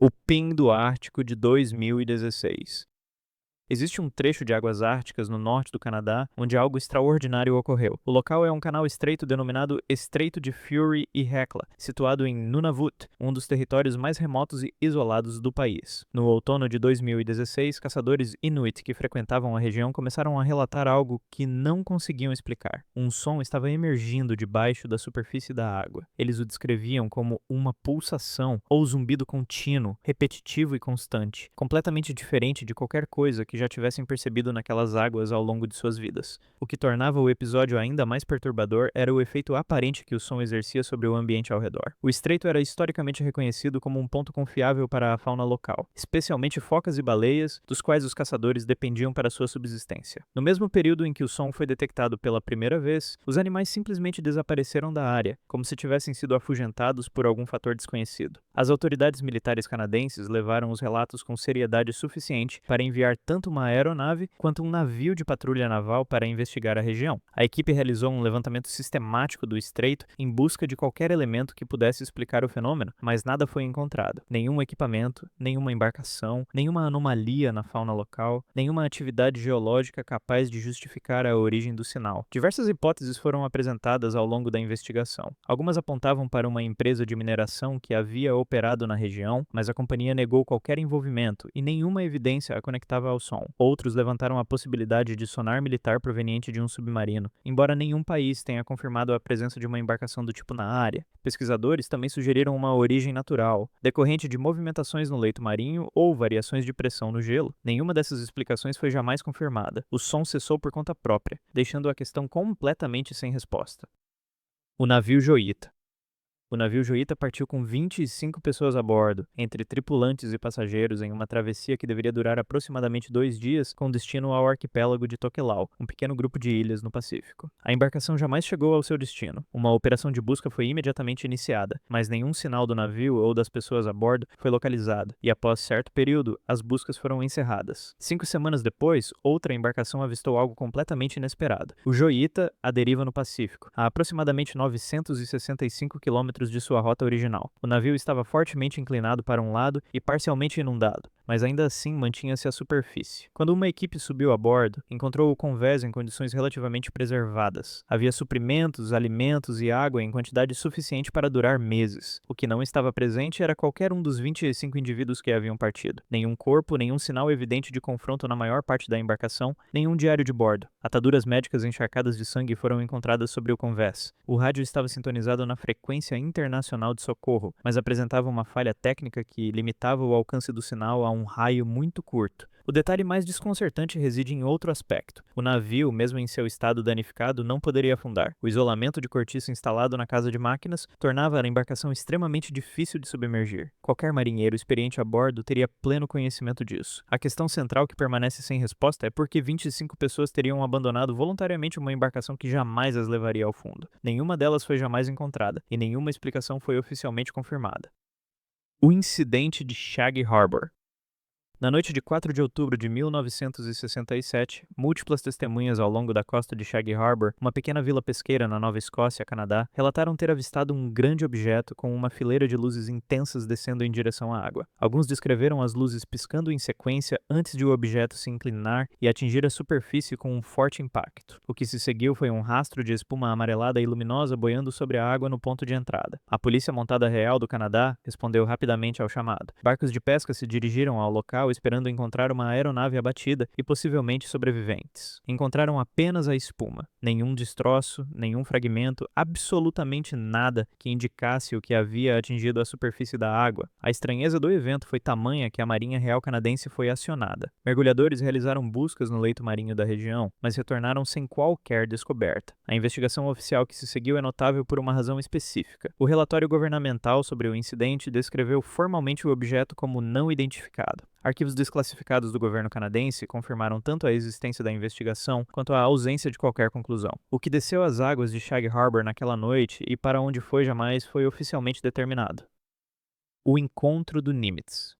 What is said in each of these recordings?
O PIN do Ártico de 2016. Existe um trecho de águas árticas no norte do Canadá onde algo extraordinário ocorreu. O local é um canal estreito denominado Estreito de Fury e Hecla, situado em Nunavut, um dos territórios mais remotos e isolados do país. No outono de 2016, caçadores Inuit que frequentavam a região começaram a relatar algo que não conseguiam explicar. Um som estava emergindo debaixo da superfície da água. Eles o descreviam como uma pulsação ou zumbido contínuo, repetitivo e constante, completamente diferente de qualquer coisa que já tivessem percebido naquelas águas ao longo de suas vidas. O que tornava o episódio ainda mais perturbador era o efeito aparente que o som exercia sobre o ambiente ao redor. O estreito era historicamente reconhecido como um ponto confiável para a fauna local, especialmente focas e baleias, dos quais os caçadores dependiam para sua subsistência. No mesmo período em que o som foi detectado pela primeira vez, os animais simplesmente desapareceram da área, como se tivessem sido afugentados por algum fator desconhecido. As autoridades militares canadenses levaram os relatos com seriedade suficiente para enviar tanto uma aeronave quanto um navio de patrulha naval para investigar a região. A equipe realizou um levantamento sistemático do estreito em busca de qualquer elemento que pudesse explicar o fenômeno, mas nada foi encontrado. Nenhum equipamento, nenhuma embarcação, nenhuma anomalia na fauna local, nenhuma atividade geológica capaz de justificar a origem do sinal. Diversas hipóteses foram apresentadas ao longo da investigação. Algumas apontavam para uma empresa de mineração que havia operado na região, mas a companhia negou qualquer envolvimento e nenhuma evidência a conectava ao som. Outros levantaram a possibilidade de sonar militar proveniente de um submarino, embora nenhum país tenha confirmado a presença de uma embarcação do tipo na área. Pesquisadores também sugeriram uma origem natural, decorrente de movimentações no leito marinho ou variações de pressão no gelo. Nenhuma dessas explicações foi jamais confirmada. O som cessou por conta própria, deixando a questão completamente sem resposta. O navio Joita. O navio Joita partiu com 25 pessoas a bordo, entre tripulantes e passageiros, em uma travessia que deveria durar aproximadamente 2 dias, com destino ao arquipélago de Tokelau, um pequeno grupo de ilhas no Pacífico. A embarcação jamais chegou ao seu destino. Uma operação de busca foi imediatamente iniciada, mas nenhum sinal do navio ou das pessoas a bordo foi localizado, e após certo período, as buscas foram encerradas. 5 semanas depois, outra embarcação avistou algo completamente inesperado. O Joita, à deriva no Pacífico, a aproximadamente 965 quilômetros de sua rota original. O navio estava fortemente inclinado para um lado e parcialmente inundado, mas ainda assim mantinha-se à superfície. Quando uma equipe subiu a bordo, encontrou o convés em condições relativamente preservadas. Havia suprimentos, alimentos e água em quantidade suficiente para durar meses. O que não estava presente era qualquer um dos 25 indivíduos que haviam partido. Nenhum corpo, nenhum sinal evidente de confronto na maior parte da embarcação, nenhum diário de bordo. Ataduras médicas encharcadas de sangue foram encontradas sobre o convés. O rádio estava sintonizado na frequência internacional de socorro, mas apresentava uma falha técnica que limitava o alcance do sinal a um raio muito curto. O detalhe mais desconcertante reside em outro aspecto. O navio, mesmo em seu estado danificado, não poderia afundar. O isolamento de cortiça instalado na casa de máquinas tornava a embarcação extremamente difícil de submergir. Qualquer marinheiro experiente a bordo teria pleno conhecimento disso. A questão central que permanece sem resposta é por que 25 pessoas teriam abandonado voluntariamente uma embarcação que jamais as levaria ao fundo. Nenhuma delas foi jamais encontrada, e nenhuma explicação foi oficialmente confirmada. O incidente de Shag Harbor. Na noite de 4 de outubro de 1967, múltiplas testemunhas ao longo da costa de Shag Harbor, uma pequena vila pesqueira na Nova Escócia, Canadá, relataram ter avistado um grande objeto com uma fileira de luzes intensas descendo em direção à água. Alguns descreveram as luzes piscando em sequência antes de o objeto se inclinar e atingir a superfície com um forte impacto. O que se seguiu foi um rastro de espuma amarelada e luminosa boiando sobre a água no ponto de entrada. A Polícia Montada Real do Canadá respondeu rapidamente ao chamado. Barcos de pesca se dirigiram ao local esperando encontrar uma aeronave abatida e possivelmente sobreviventes. Encontraram apenas a espuma. Nenhum destroço, nenhum fragmento, absolutamente nada que indicasse o que havia atingido a superfície da água. A estranheza do evento foi tamanha que a Marinha Real Canadense foi acionada. Mergulhadores realizaram buscas no leito marinho da região, mas retornaram sem qualquer descoberta. A investigação oficial que se seguiu é notável por uma razão específica. O relatório governamental sobre o incidente descreveu formalmente o objeto como não identificado. Arquivos desclassificados do governo canadense confirmaram tanto a existência da investigação quanto a ausência de qualquer conclusão. O que desceu às águas de Shag Harbor naquela noite e para onde foi jamais foi oficialmente determinado. O encontro do Nimitz.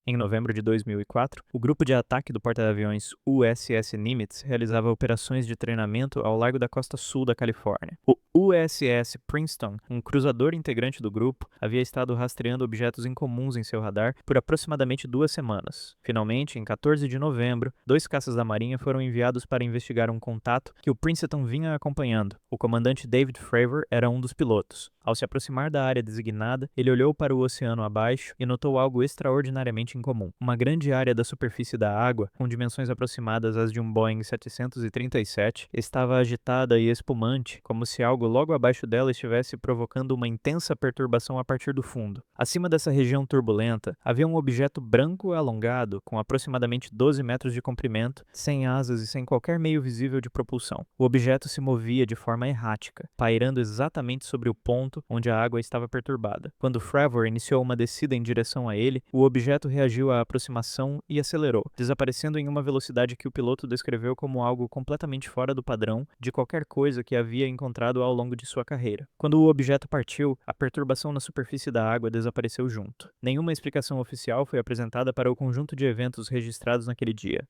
Em novembro de 2004, o grupo de ataque do porta-aviões USS Nimitz realizava operações de treinamento ao largo da costa sul da Califórnia. O USS Princeton, um cruzador integrante do grupo, havia estado rastreando objetos incomuns em seu radar por aproximadamente 2 semanas. Finalmente, em 14 de novembro, 2 caças da Marinha foram enviados para investigar um contato que o Princeton vinha acompanhando. O comandante David Fravor era um dos pilotos. Ao se aproximar da área designada, ele olhou para o oceano abaixo e notou algo extraordinariamente incomum. Uma grande área da superfície da água, com dimensões aproximadas às de um Boeing 737, estava agitada e espumante, como se algo logo abaixo dela estivesse provocando uma intensa perturbação a partir do fundo. Acima dessa região turbulenta, havia um objeto branco alongado, com aproximadamente 12 metros de comprimento, sem asas e sem qualquer meio visível de propulsão. O objeto se movia de forma errática, pairando exatamente sobre o ponto onde a água estava perturbada. Quando Fravor iniciou uma descida em direção a ele, o objeto reagiu à aproximação e acelerou, desaparecendo em uma velocidade que o piloto descreveu como algo completamente fora do padrão de qualquer coisa que havia encontrado ao longo de sua carreira. Quando o objeto partiu, a perturbação na superfície da água desapareceu junto. Nenhuma explicação oficial foi apresentada para o conjunto de eventos registrados naquele dia.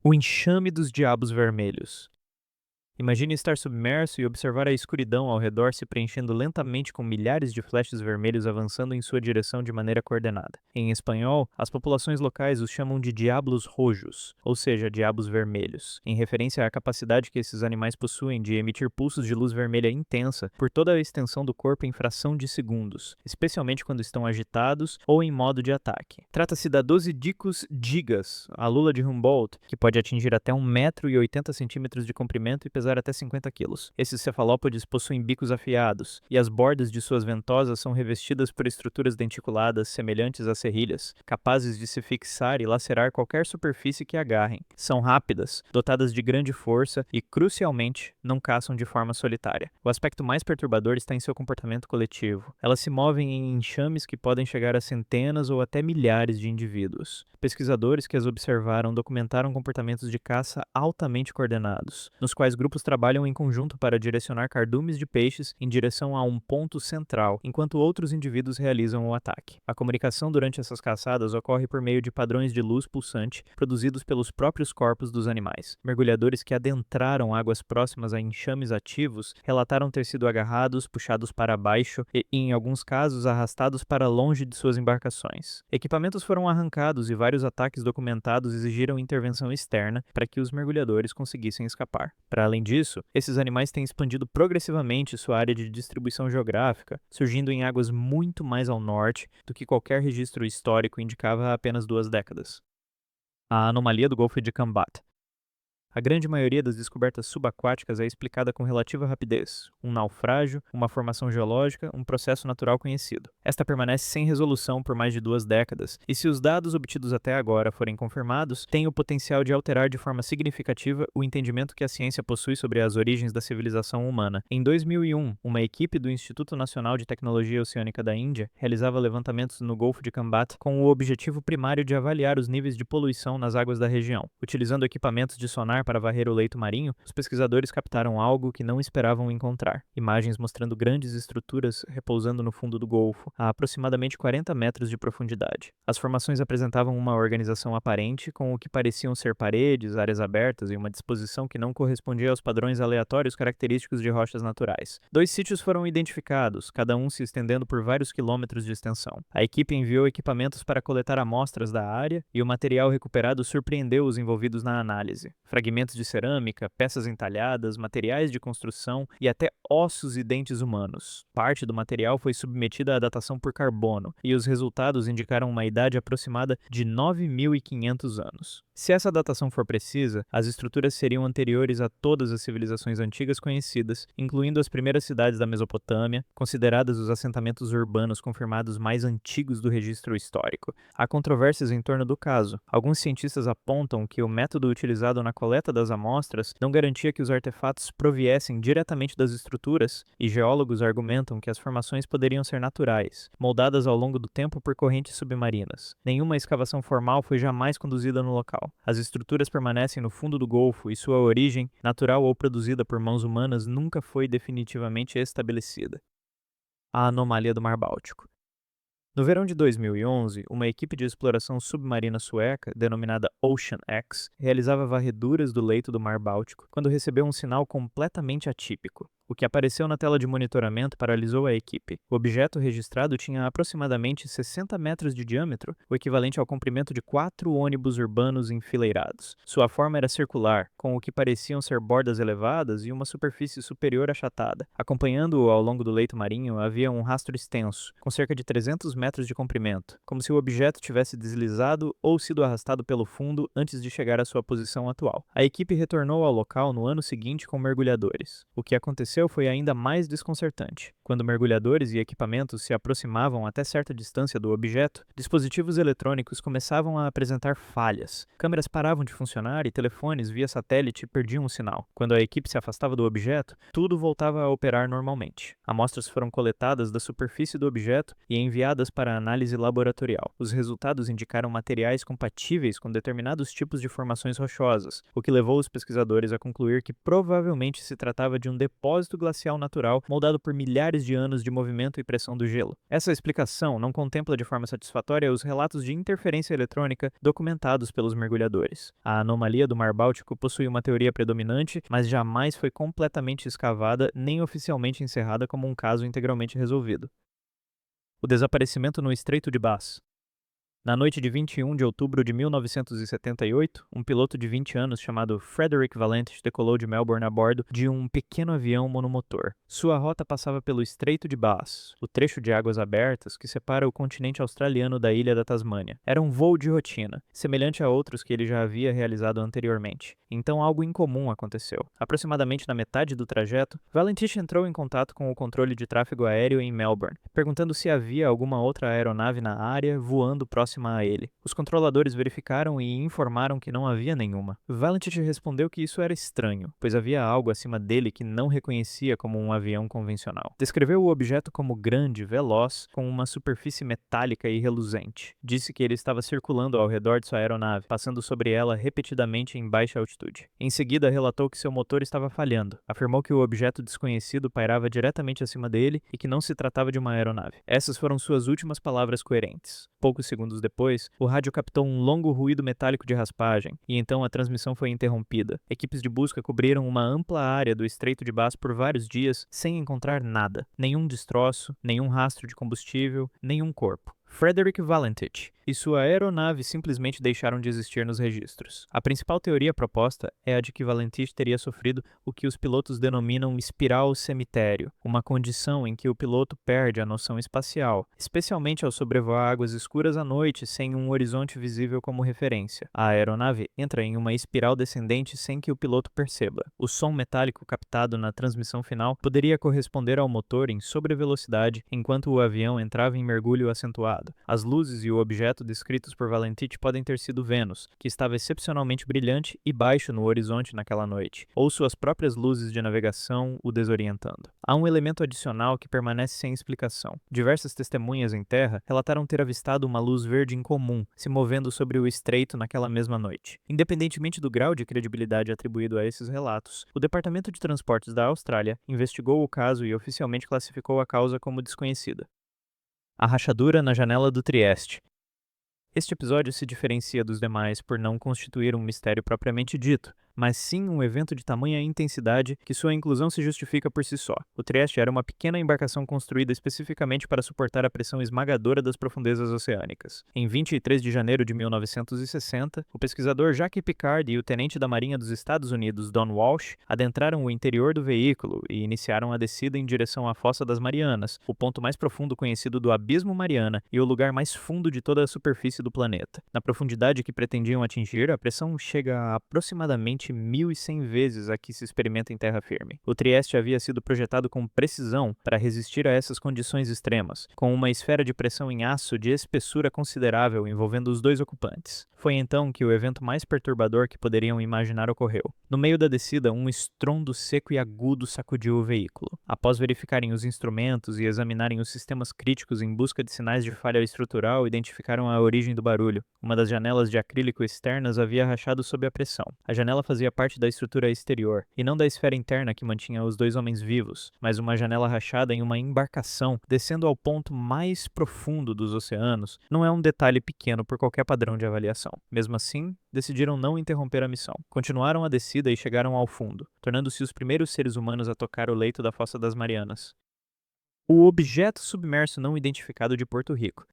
O enxame dos diabos vermelhos. Imagine estar submerso e observar a escuridão ao redor se preenchendo lentamente com milhares de flashes vermelhos avançando em sua direção de maneira coordenada. Em espanhol, as populações locais os chamam de diablos rojos, ou seja, diabos vermelhos, em referência à capacidade que esses animais possuem de emitir pulsos de luz vermelha intensa por toda a extensão do corpo em fração de segundos, especialmente quando estão agitados ou em modo de ataque. Trata-se da Dosidicus gigas, a lula de Humboldt, que pode atingir até 1,80 m de comprimento e pesar até 50 quilos. Esses cefalópodes possuem bicos afiados, e as bordas de suas ventosas são revestidas por estruturas denticuladas semelhantes a serrilhas, capazes de se fixar e lacerar qualquer superfície que agarrem. São rápidas, dotadas de grande força e, crucialmente, não caçam de forma solitária. O aspecto mais perturbador está em seu comportamento coletivo. Elas se movem em enxames que podem chegar a centenas ou até milhares de indivíduos. Pesquisadores que as observaram documentaram comportamentos de caça altamente coordenados, nos quais grupos trabalham em conjunto para direcionar cardumes de peixes em direção a um ponto central, enquanto outros indivíduos realizam o ataque. A comunicação durante essas caçadas ocorre por meio de padrões de luz pulsante produzidos pelos próprios corpos dos animais. Mergulhadores que adentraram águas próximas a enxames ativos relataram ter sido agarrados, puxados para baixo e, em alguns casos, arrastados para longe de suas embarcações. Equipamentos foram arrancados e vários ataques documentados exigiram intervenção externa para que os mergulhadores conseguissem escapar. Para além disso, esses animais têm expandido progressivamente sua área de distribuição geográfica, surgindo em águas muito mais ao norte do que qualquer registro histórico indicava há apenas 2 décadas. A anomalia do Golfo de Cambat. A grande maioria das descobertas subaquáticas é explicada com relativa rapidez, um naufrágio, uma formação geológica, um processo natural conhecido. Esta permanece sem resolução por mais de 2 décadas, e se os dados obtidos até agora forem confirmados, tem o potencial de alterar de forma significativa o entendimento que a ciência possui sobre as origens da civilização humana. Em 2001, uma equipe do Instituto Nacional de Tecnologia Oceânica da Índia realizava levantamentos no Golfo de Cambat com o objetivo primário de avaliar os níveis de poluição nas águas da região. Utilizando equipamentos de sonar para varrer o leito marinho, os pesquisadores captaram algo que não esperavam encontrar. Imagens mostrando grandes estruturas repousando no fundo do golfo, a aproximadamente 40 metros de profundidade. As formações apresentavam uma organização aparente, com o que pareciam ser paredes, áreas abertas e uma disposição que não correspondia aos padrões aleatórios característicos de rochas naturais. 2 sítios foram identificados, cada um se estendendo por vários quilômetros de extensão. A equipe enviou equipamentos para coletar amostras da área e o material recuperado surpreendeu os envolvidos na análise. Fragmentos de cerâmica, peças entalhadas, materiais de construção e até ossos e dentes humanos. Parte do material foi submetida à datação por carbono, e os resultados indicaram uma idade aproximada de 9.500 anos. Se essa datação for precisa, as estruturas seriam anteriores a todas as civilizações antigas conhecidas, incluindo as primeiras cidades da Mesopotâmia, consideradas os assentamentos urbanos confirmados mais antigos do registro histórico. Há controvérsias em torno do caso. Alguns cientistas apontam que o método utilizado na coleta das amostras não garantia que os artefatos proviessem diretamente das estruturas, e geólogos argumentam que as formações poderiam ser naturais, moldadas ao longo do tempo por correntes submarinas. Nenhuma escavação formal foi jamais conduzida no local. As estruturas permanecem no fundo do golfo e sua origem, natural ou produzida por mãos humanas, nunca foi definitivamente estabelecida. A anomalia do Mar Báltico. No verão de 2011, uma equipe de exploração submarina sueca, denominada Ocean X, realizava varreduras do leito do Mar Báltico quando recebeu um sinal completamente atípico. O que apareceu na tela de monitoramento paralisou a equipe. O objeto registrado tinha aproximadamente 60 metros de diâmetro, o equivalente ao comprimento de 4 ônibus urbanos enfileirados. Sua forma era circular, com o que pareciam ser bordas elevadas e uma superfície superior achatada. Acompanhando-o ao longo do leito marinho havia um rastro extenso, com cerca de 300 metros de comprimento, como se o objeto tivesse deslizado ou sido arrastado pelo fundo antes de chegar à sua posição atual. A equipe retornou ao local no ano seguinte com mergulhadores. O que aconteceu foi ainda mais desconcertante. Quando mergulhadores e equipamentos se aproximavam até certa distância do objeto, dispositivos eletrônicos começavam a apresentar falhas. Câmeras paravam de funcionar e telefones via satélite perdiam o sinal. Quando a equipe se afastava do objeto, tudo voltava a operar normalmente. Amostras foram coletadas da superfície do objeto e enviadas para análise laboratorial. Os resultados indicaram materiais compatíveis com determinados tipos de formações rochosas, o que levou os pesquisadores a concluir que provavelmente se tratava de um depósito glacial natural moldado por milhares de anos de movimento e pressão do gelo. Essa explicação não contempla de forma satisfatória os relatos de interferência eletrônica documentados pelos mergulhadores. A anomalia do Mar Báltico possui uma teoria predominante, mas jamais foi completamente escavada nem oficialmente encerrada como um caso integralmente resolvido. O desaparecimento no Estreito de Bass. Na noite de 21 de outubro de 1978, um piloto de 20 anos chamado Frederick Valentich decolou de Melbourne a bordo de um pequeno avião monomotor. Sua rota passava pelo Estreito de Bass, o trecho de águas abertas que separa o continente australiano da ilha da Tasmânia. Era um voo de rotina, semelhante a outros que ele já havia realizado anteriormente. Então algo incomum aconteceu. Aproximadamente na metade do trajeto, Valentich entrou em contato com o controle de tráfego aéreo em Melbourne, perguntando se havia alguma outra aeronave na área voando próxima a ele. Os controladores verificaram e informaram que não havia nenhuma. Valentich respondeu que isso era estranho, pois havia algo acima dele que não reconhecia como um avião convencional. Descreveu o objeto como grande, veloz, com uma superfície metálica e reluzente. Disse que ele estava circulando ao redor de sua aeronave, passando sobre ela repetidamente em baixa altitude. Em seguida, relatou que seu motor estava falhando. Afirmou que o objeto desconhecido pairava diretamente acima dele e que não se tratava de uma aeronave. Essas foram suas últimas palavras coerentes. Poucos segundos depois, o rádio captou um longo ruído metálico de raspagem, e então a transmissão foi interrompida. Equipes de busca cobriram uma ampla área do Estreito de Bass por vários dias sem encontrar nada. Nenhum destroço, nenhum rastro de combustível, nenhum corpo. Frederick Valentich e sua aeronave simplesmente deixaram de existir nos registros. A principal teoria proposta é a de que Valentich teria sofrido o que os pilotos denominam espiral cemitério, uma condição em que o piloto perde a noção espacial, especialmente ao sobrevoar águas escuras à noite sem um horizonte visível como referência. A aeronave entra em uma espiral descendente sem que o piloto perceba. O som metálico captado na transmissão final poderia corresponder ao motor em sobrevelocidade enquanto o avião entrava em mergulho acentuado. As luzes e o objeto descritos por Valentich podem ter sido Vênus, que estava excepcionalmente brilhante e baixo no horizonte naquela noite, ou suas próprias luzes de navegação o desorientando. Há um elemento adicional que permanece sem explicação. Diversas testemunhas em terra relataram ter avistado uma luz verde incomum se movendo sobre o estreito naquela mesma noite. Independentemente do grau de credibilidade atribuído a esses relatos, o Departamento de Transportes da Austrália investigou o caso e oficialmente classificou a causa como desconhecida. A rachadura na janela do Trieste. Este episódio se diferencia dos demais por não constituir um mistério propriamente dito, mas sim um evento de tamanha intensidade que sua inclusão se justifica por si só. O Trieste era uma pequena embarcação construída especificamente para suportar a pressão esmagadora das profundezas oceânicas. Em 23 de janeiro de 1960, o pesquisador Jacques Piccard e o tenente da Marinha dos Estados Unidos, Don Walsh, adentraram o interior do veículo e iniciaram a descida em direção à Fossa das Marianas, o ponto mais profundo conhecido do Abismo Mariana e o lugar mais fundo de toda a superfície do planeta. Na profundidade que pretendiam atingir, a pressão chega a aproximadamente 1.100 vezes a que se experimenta em terra firme. O Trieste havia sido projetado com precisão para resistir a essas condições extremas, com uma esfera de pressão em aço de espessura considerável envolvendo os dois ocupantes. Foi então que o evento mais perturbador que poderiam imaginar ocorreu. No meio da descida, um estrondo seco e agudo sacudiu o veículo. Após verificarem os instrumentos e examinarem os sistemas críticos em busca de sinais de falha estrutural, identificaram a origem do barulho. Uma das janelas de acrílico externas havia rachado sob a pressão. A janela fazia parte da estrutura exterior, e não da esfera interna que mantinha os dois homens vivos, mas uma janela rachada em uma embarcação descendo ao ponto mais profundo dos oceanos não é um detalhe pequeno por qualquer padrão de avaliação. Mesmo assim, decidiram não interromper a missão. Continuaram a descida e chegaram ao fundo, tornando-se os primeiros seres humanos a tocar o leito da Fossa das Marianas. O objeto submerso não identificado de Porto Rico.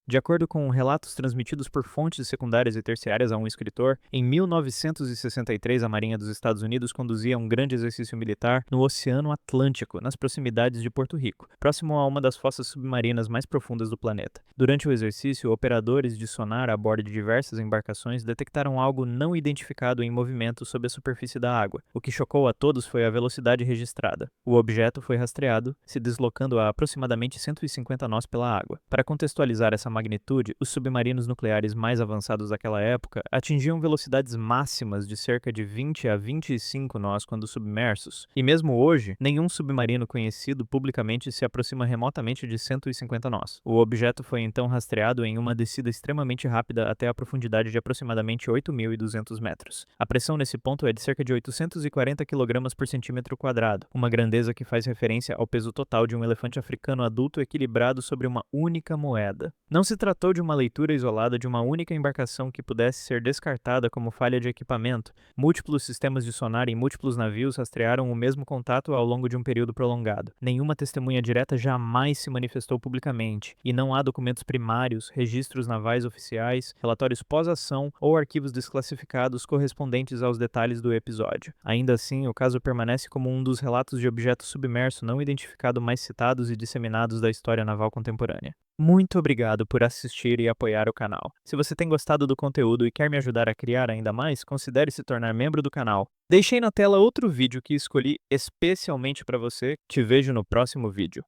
De acordo com relatos transmitidos por fontes secundárias e terciárias a um escritor, em 1963 a Marinha dos Estados Unidos conduzia um grande exercício militar no Oceano Atlântico, nas proximidades de Porto Rico, próximo a uma das fossas submarinas mais profundas do planeta. Durante o exercício, operadores de sonar a bordo de diversas embarcações detectaram algo não identificado em movimento sob a superfície da água. O que chocou a todos foi a velocidade registrada. O objeto foi rastreado, se deslocando a aproximadamente 150 nós pela água. Para contextualizar essa magnitude, os submarinos nucleares mais avançados daquela época atingiam velocidades máximas de cerca de 20 a 25 nós quando submersos, e mesmo hoje, nenhum submarino conhecido publicamente se aproxima remotamente de 150 nós. O objeto foi então rastreado em uma descida extremamente rápida até a profundidade de aproximadamente 8.200 metros. A pressão nesse ponto é de cerca de 840 kg por centímetro quadrado, uma grandeza que faz referência ao peso total de um elefante africano adulto equilibrado sobre uma única moeda. Não se tratou de uma leitura isolada de uma única embarcação que pudesse ser descartada como falha de equipamento. Múltiplos sistemas de sonar em múltiplos navios rastrearam o mesmo contato ao longo de um período prolongado. Nenhuma testemunha direta jamais se manifestou publicamente, e não há documentos primários, registros navais oficiais, relatórios pós-ação ou arquivos desclassificados correspondentes aos detalhes do episódio. Ainda assim, o caso permanece como um dos relatos de objeto submerso não identificado mais citados e disseminados da história naval contemporânea. Muito obrigado por assistir e apoiar o canal. Se você tem gostado do conteúdo e quer me ajudar a criar ainda mais, considere se tornar membro do canal. Deixei na tela outro vídeo que escolhi especialmente para você. Te vejo no próximo vídeo.